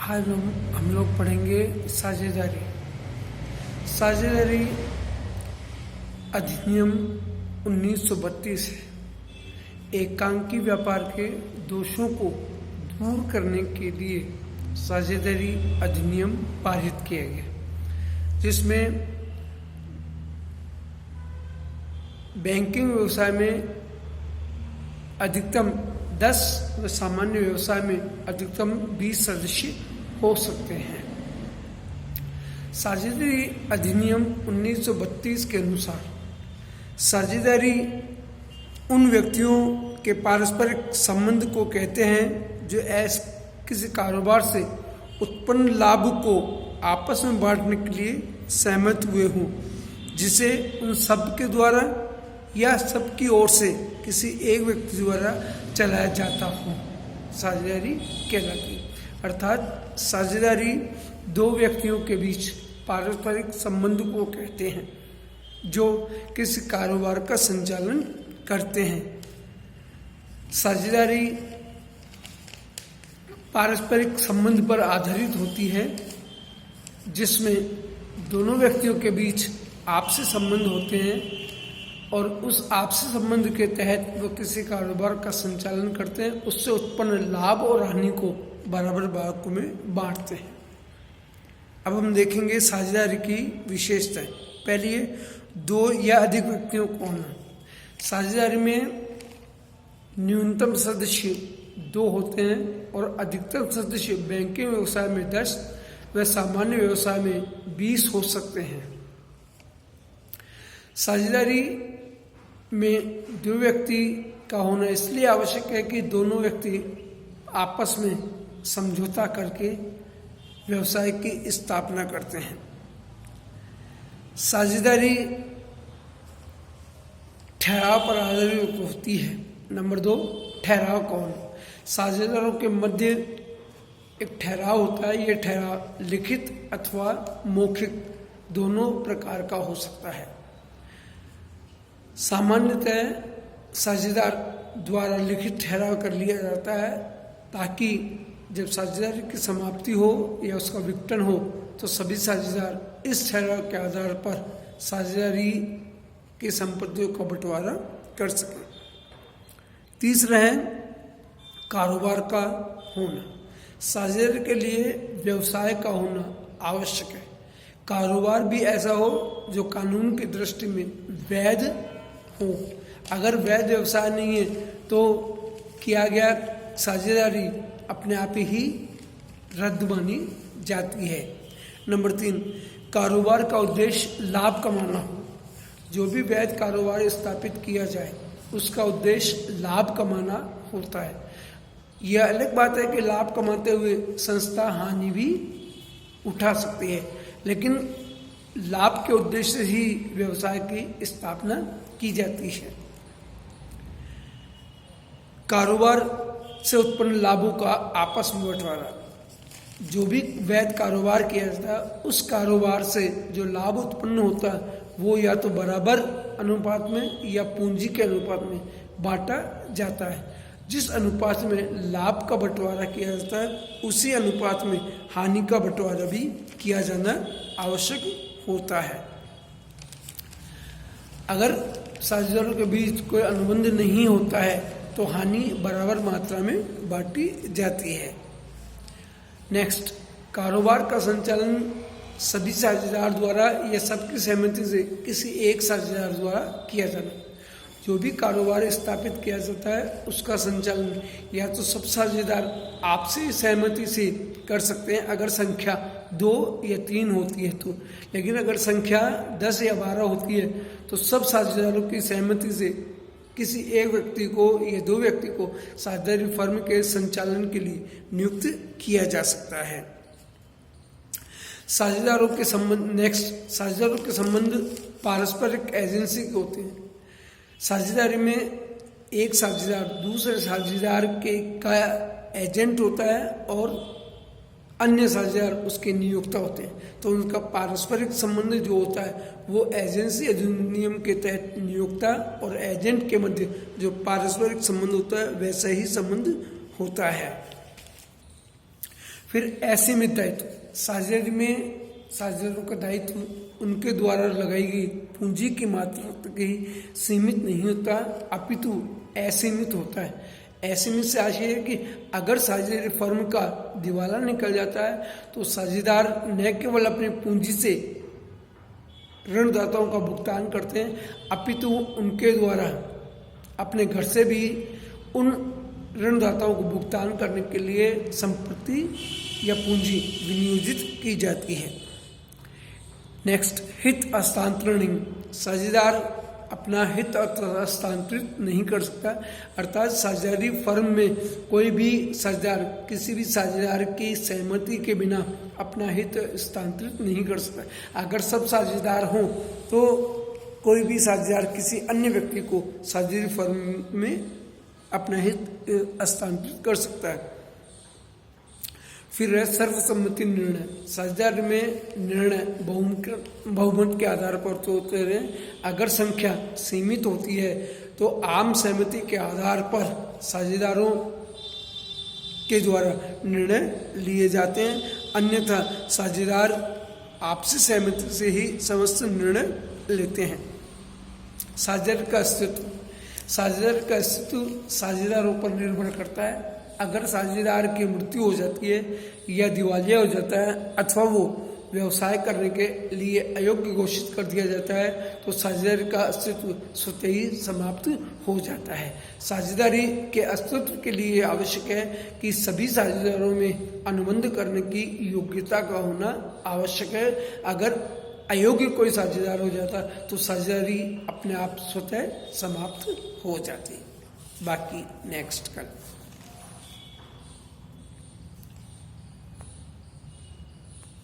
आज हम लोग पढ़ेंगे साझेदारी। साझेदारी अधिनियम 1932 है। एकांकी व्यापार के दोषों को दूर करने के लिए साझेदारी अधिनियम पारित किया गया, जिसमें बैंकिंग व्यवसाय में अधिकतम 10 व सामान्य व्यवसाय में अधिकतम 20 सदस्य हो सकते हैं। साझेदारी अधिनियम 1932 के अनुसार साझेदारी उन व्यक्तियों के पारस्परिक संबंध को कहते हैं जो किसी कारोबार से उत्पन्न लाभ को आपस में बांटने के लिए सहमत हुए हों, जिसे उन सब के द्वारा या सबकी ओर से किसी एक व्यक्ति द्वारा चलाया जाता हो, साझेदारी कहलाती है। अर्थात साझेदारी दो व्यक्तियों के बीच पारस्परिक संबंध को कहते हैं जो किसी कारोबार का संचालन करते हैं। साझेदारी पारस्परिक संबंध पर आधारित होती है, जिसमें दोनों व्यक्तियों के बीच आपसी संबंध होते हैं और उस आपसी संबंध के तहत वो किसी कारोबार का संचालन करते हैं। उससे उत्पन्न लाभ और हानि को बराबर भागों में बांटते हैं। अब हम देखेंगे साझेदारी की विशेषताएं। पहली है दो या अधिक व्यक्तियों को होना। साझेदारी में न्यूनतम सदस्य 2 होते हैं और अधिकतम सदस्य बैंकिंग व्यवसाय में 10 व सामान्य व्यवसाय में 20 हो सकते हैं। साझेदारी में 2 व्यक्ति का होना इसलिए आवश्यक है कि दोनों व्यक्ति आपस में समझौता करके व्यवसाय की स्थापना करते हैं। साझेदारी ठहराव पर आधारित होती है। नंबर 2, ठहराव कौन? साझेदारों के मध्य एक ठहराव होता है। यह ठहराव लिखित अथवा मौखिक दोनों प्रकार का हो सकता है। सामान्यतः साझेदार द्वारा लिखित ठहराव कर लिया जाता है ताकि जब साझेदारी की समाप्ति हो या उसका विघटन हो तो सभी साझेदार इस ठहराव के आधार पर साझेदारी की संपत्तियों का बंटवारा कर सकें। तीसरा है कारोबार का होना। साझेदारी के लिए व्यवसाय का होना आवश्यक है। कारोबार भी ऐसा हो जो कानून की दृष्टि में वैध हो। अगर वैध व्यवसाय नहीं है तो किया गया साझेदारी अपने आप ही रद्द मानी जाती है। नंबर 3, कारोबार का उद्देश्य लाभ कमाना हो। जो भी वैध कारोबार स्थापित किया जाए उसका उद्देश्य लाभ कमाना होता है। यह अलग बात है कि लाभ कमाते हुए संस्था हानि भी उठा सकती है, लेकिन लाभ के उद्देश्य से ही व्यवसाय की स्थापना की जाती है। कारोबार से उत्पन्न लाभों का आपस में बंटवारा। जो भी वैध कारोबार किया जाता है उस कारोबार से जो लाभ उत्पन्न होता है वो या तो बराबर अनुपात में या पूंजी के अनुपात में बांटा जाता है। जिस अनुपात में लाभ का बंटवारा किया जाता है उसी अनुपात में हानि का बंटवारा भी किया जाना आवश्यक होता है। अगर साझेदारों के बीच कोई अनुबंध नहीं होता है तो हानि बराबर मात्रा में बांटी जाती है। नेक्स्ट, कारोबार का संचालन सभी साझेदार द्वारा या सबकी सहमति से किसी एक साझेदार द्वारा किया जाना। जो भी कारोबार स्थापित किया जाता है उसका संचालन या तो सब साझेदार आपसी सहमति से कर सकते हैं अगर संख्या 2 या 3 होती है तो, लेकिन अगर संख्या 10 या 12 होती है तो सब साझेदारों की सहमति से किसी एक व्यक्ति को या 2 व्यक्ति को साझेदारी फर्म के संचालन के लिए नियुक्त किया जा सकता है। साझेदारों के संबंध। नेक्स्ट, साझेदारों के संबंध पारस्परिक एजेंसी के होते हैं। साझेदारी में एक साझेदार दूसरे साझेदार का एजेंट होता है और अन्य साझेदार उसके नियोक्ता होते हैं। तो उनका पारस्परिक संबंध जो होता है वो एजेंसी अधिनियम के तहत नियोक्ता और एजेंट के मध्य जो पारस्परिक संबंध होता है वैसा ही संबंध होता है। फिर असीमित दायित्व, साझेदारी में साझेदारों का दायित्व उनके द्वारा लगाई गई पूंजी की मात्रा तक ही सीमित नहीं होता, अपितु असीमित होता है। असीमित से आशय है कि अगर साझेदारी फर्म का दिवाला निकल जाता है तो साझेदार न केवल अपनी पूंजी से ऋणदाताओं का भुगतान करते हैं, अपितु उनके द्वारा अपने घर से भी उन ऋणदाताओं को भुगतान करने के लिए संपत्ति या पूंजी विनियोजित की जाती है। नेक्स्ट, हित हस्तांतरण। साझेदार अपना हित हस्तांतरित नहीं कर सकता, अर्थात साझेदारी फर्म में कोई भी साझेदार किसी भी साझेदार की सहमति के बिना अपना हित हस्तांतरित नहीं कर सकता। अगर सब साझेदार हों तो कोई भी साझेदार किसी अन्य व्यक्ति को साझेदारी फर्म में अपना हित हस्तांतरित कर सकता है। फिर है सर्वसम्मति निर्णय। साझेदारी में निर्णय बहुमत के आधार पर तो होते रहे, अगर संख्या सीमित होती है तो आम सहमति के आधार पर साझेदारों के द्वारा निर्णय लिए जाते हैं, अन्यथा साझेदार आपसी सहमति से ही समस्त निर्णय लेते हैं। साझेदार का अस्तित्व। साझेदार का अस्तित्व साझेदारों पर निर्भर करता है। अगर साझेदार की मृत्यु हो जाती है या दिवालिया हो जाता है अथवा वो व्यवसाय करने के लिए अयोग्य घोषित कर दिया जाता है तो साझेदारी का अस्तित्व स्वतः ही समाप्त हो जाता है। साझेदारी के अस्तित्व के लिए आवश्यक है कि सभी साझेदारों में अनुबंध करने की योग्यता का होना आवश्यक है। अगर अयोग्य कोई साझेदार हो जाता तो साझेदारी अपने आप स्वतः समाप्त हो जाती। बाकी नेक्स्ट कल।